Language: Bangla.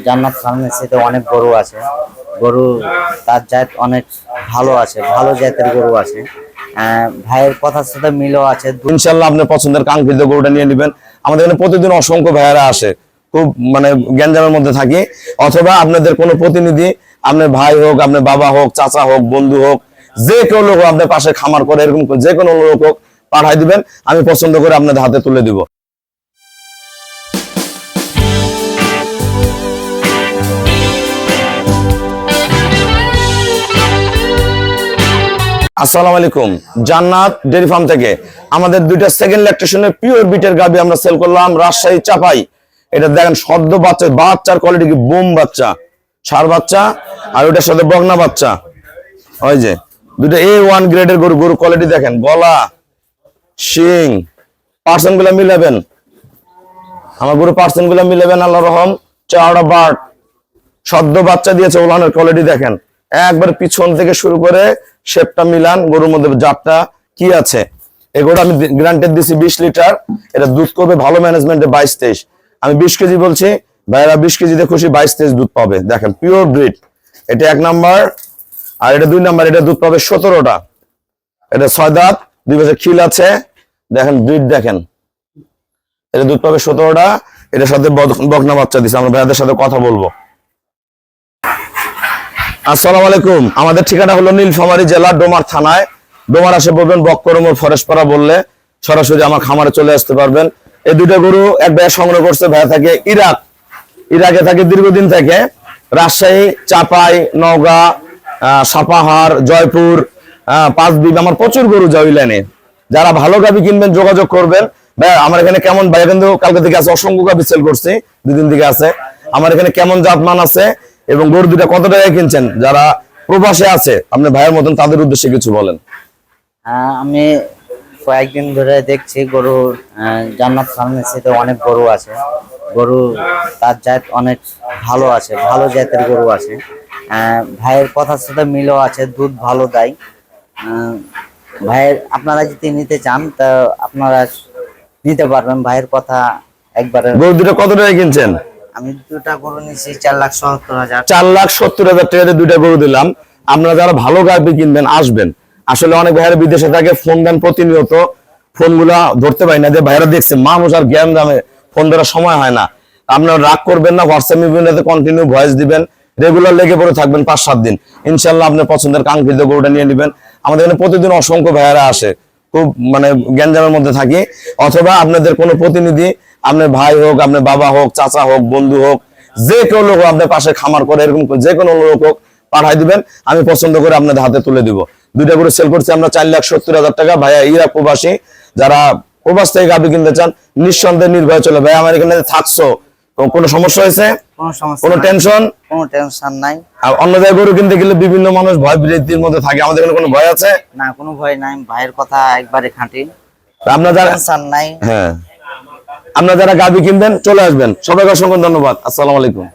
জান্নাত ফার্মেসিতে অনেক গরু আছে। গরু তার জাত অনেক ভালো আছে, ভালো জাতের গরু আছে। ভাইয়ের কথার সাথে মিলও আছে। ইনশাল্লাহ আপনার পছন্দের কাঙ্ক্ষিত গরুটা নিয়ে নেবেন। আমাদের এখানে প্রতিদিন অসংখ্য ভাইয়ারা আসে, খুব গ্যাঞ্জামের মধ্যে থাকি। অথবা আপনাদের কোনো প্রতিনিধি, আপনার ভাই হোক, আপনার বাবা হোক, চাচা হোক, বন্ধু হোক, যে কেউ লোক আপনার পাশে খামার করে এরকম যে কোনো লোক হোক পাঠাই দিবেন, আমি পছন্দ করে আপনাদের হাতে তুলে দিব। আসসালামু আলাইকুম। জান্নাত ডেইরি ফার্ম থেকে আমাদের দুইটা সেকেন্ড ল্যাকটেশনের পিওর বিটের গাবি আমরা সেল করলাম রাজশাহী চাপাই। এটা দেখেন সদ্য বাচ্চার কোয়ালিটি কি বোম বাচ্চা, ষাঁড় বাচ্চা, আর ওটার সাথে বগনা বাচ্চা। ওই যে দুটো A1 গ্রেডের গরু, গরু কোয়ালিটি দেখেন, গলা, শিং, পার্সেন্ট গুলা মিলাবেন, আমার গরু পার্সেন্ট গুলা মিলাবেন। আল্লাহ রহম, চাওড়া বাট, সদ্য বাচ্চা দিয়েছে, ওলানের কোয়ালিটি দেখেন, একবার পিছন থেকে শুরু করে শেপটা মিলান, গরুর মধ্যে জাতটা কি আছে। এগুলো আমি গ্রান্টেড দিছি 20 লিটার। এটা দুধ করবে ভালো ম্যানেজমেন্টে 22-23। আমি 20 কেজি বলছি, ভাইরা 20 কেজিতে খুশি 22-23 দুধ পাবে। দেখেন পিওর ব্রিড, এটা 1 নাম্বার। আর এটা 2 নাম্বার, এটা দুধ পাবে 17টা। এটা 6 দাঁত, 2 পাশে খিল আছে, দেখেন ব্রিড দেখেন। এটা দুধ পাবে 17টা। এটার সাথে বকনা বাচ্চা দিছে। আমরা ভাইয়াদের সাথে কথা বলবো। আসসালামু আলাইকুম। আমাদের ঠিকানা হলো নীলফামারী জেলা ডোমার থানায়। ডোমার আসে বলবেন বক্করমোর ফরেস্টপাড়া বললে সরাসরি আমার খামারে চলে আসতে পারবেন। এই দুটো গরু এক ভাইয়া সংগ্রহ করছে, ভাইয়া থাকে ইরাকে থাকে দীর্ঘদিন থেকে। রাজশাহী, চাপাই, নওগাঁ, সাপাহার, জয়পুর, 5 বিঘা আমার প্রচুর গরু যায় ওই লাইনে। যারা ভালো গাবি কিনবেন যোগাযোগ করবেন। ভাইয়া আমার এখানে কেমন, ভাইয়া কিন্তু কালকে থেকে আছে, অসংখ্য গাবি সেল করছি, 2 দিন থেকে আছে। আমার এখানে কেমন জাতমান আছে এবং গরু দুটা কত টাকায় কিনছেন, যারা প্রবাসে আছে আপনার ভাইয়ের মতন, তাদের উদ্দেশ্যে কিছু বলেন। আমি কয়েকদিন ধরে দেখছি গরু জান্নাত ফার্মেসিতে অনেক গরু আছে। গরু তার জাত অনেক ভালো আছে, ভালো জাতের গরু আছে। ভাইয়ের কথার সাথে মিলও আছে, দুধ ভালো দেয়। ভাইয়ের আপনারা যদি নিতে চান তা আপনারা নিতে পারবেন। ভাইয়ের কথা একবারে। গরু দুটো কত টাকায় কিনছেন? আমি দুটা গরু নিয়েছি 4,70,000। 4,70,000 টাকাতে দুইটা গরু দিলাম। আপনারা যারা ভালো গাবি কিনবেন আসবেন। আসলে অনেক ভাইয়েরা বিদেশে থাকে, ফোন দেন প্রতিনিয়ত, ফোনগুলা ধরতে পারি না। যে ভাইয়েরা দেখছে মানুষ আর জ্ঞান দামে ফোন ধরার সময় হয় না। আপনারা রাগ করবেন না, হোয়াটসঅ্যাপে কন্টিনিউ ভয়েস দিবেন, রেগুলার লেগে পড়ে থাকবেন 5-7 দিন, ইনশাল্লাহ আপনার পছন্দের কাঙ্ক্ষিত গরুটা নিয়ে নেবেন। আমাদের এখানে প্রতিদিন অসংখ্য ভাইয়েরা আসে, খুব গ্যাঞ্জামের মধ্যে থাকি। অথবা আপনাদের কোনো প্রতিনিধি, আপনার ভাই হোক, আপনার বাবা হোক, চাচা হোক, বন্ধু হোক, যে কেউ লোক আপনার পাশে খামার করে এরকম যে কোনো লোক হোক পাঠাই দিবেন, আমি পছন্দ করে আপনাদের হাতে তুলে দিব। দুইটা করে সেল করছি আমরা 4,70,000 টাকা। ভাইয়া ইরাক প্রবাসী, যারা প্রবাস থেকে গাবি কিনতে চান নিঃসন্দেহে নির্ভয়ে চলে। ভাই আমার এখানে থাকছো, কোনো সমস্যা হয়েছে? কোনো টেনশন নাই। আর অন্য জায়গায় গরু কিনতে গেলে বিভিন্ন মানুষ ভয় বিরতির মধ্যে থাকে, আমাদের এখানে কোনো ভয় আছে না? কোনো ভয় নাই, ভাইয়ের কথা একবারে খাঁটি। আপনারা যারা টেনশন নাই, হ্যাঁ, আপনারা যারা গাবি কিনবেন চলে আসবেন। সবাইকে অসংখ্য ধন্যবাদ। আসসালামু আলাইকুম।